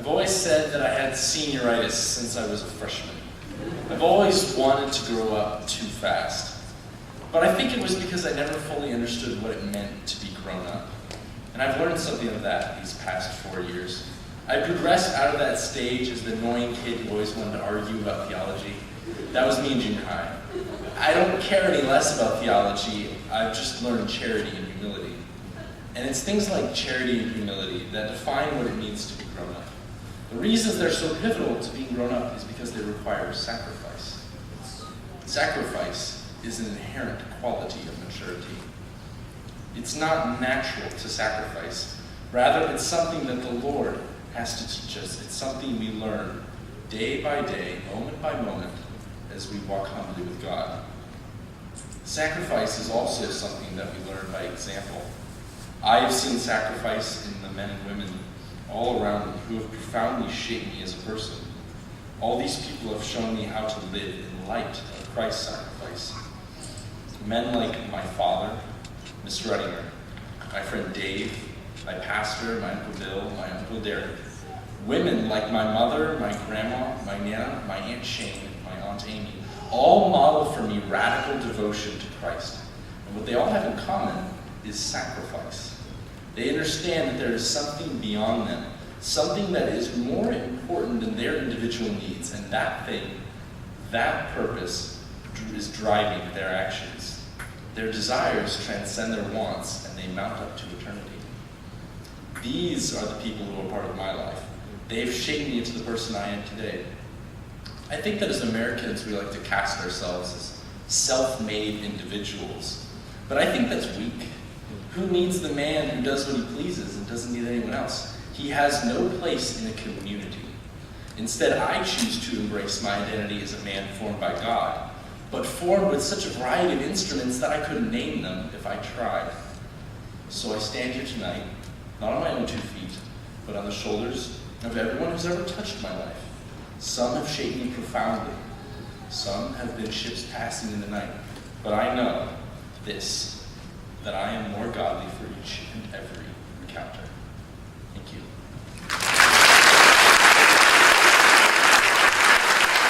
I've always said that I had senioritis since I was a freshman. I've always wanted to grow up too fast. But I think it was because I never fully understood what it meant to be grown up. And I've learned something of that these past 4 years. I progressed out of that stage as the annoying kid who always wanted to argue about theology. That was me in junior high. I don't care any less about theology. I've just learned charity and humility. And it's things like charity and humility that define what it means to be grown up. The reasons they're so pivotal to being grown up is because they require sacrifice. Sacrifice is an inherent quality of maturity. It's not natural to sacrifice. Rather, it's something that the Lord has to teach us. It's something we learn day by day, moment by moment, as we walk humbly with God. Sacrifice is also something that we learn by example. I have seen sacrifice in the men and women all around me who have profoundly shaped me as a person. All these people have shown me how to live in light of Christ's sacrifice. Men like my father, Mr. Ruttinger, my friend Dave, my pastor, my Uncle Bill, my Uncle Derek. Women like my mother, my grandma, my Nana, my Aunt Shane, my Aunt Amy, all model for me radical devotion to Christ. And what they all have in common is sacrifice. They understand that there is something beyond them, something that is more important than their individual needs, and that thing, that purpose, is driving their actions. Their desires transcend their wants, and they mount up to eternity. These are the people who are part of my life. They've shaped me into the person I am today. I think that as Americans, we like to cast ourselves as self-made individuals. But I think that's weak. Who needs the man who does what he pleases and doesn't need anyone else? He has no place in a community. Instead, I choose to embrace my identity as a man formed by God, but formed with such a variety of instruments that I couldn't name them if I tried. So I stand here tonight, not on my own 2 feet, but on the shoulders of everyone who's ever touched my life. Some have shaped me profoundly. Some have been ships passing in the night. But I know this, that I am more godly for each and every encounter. Thank you.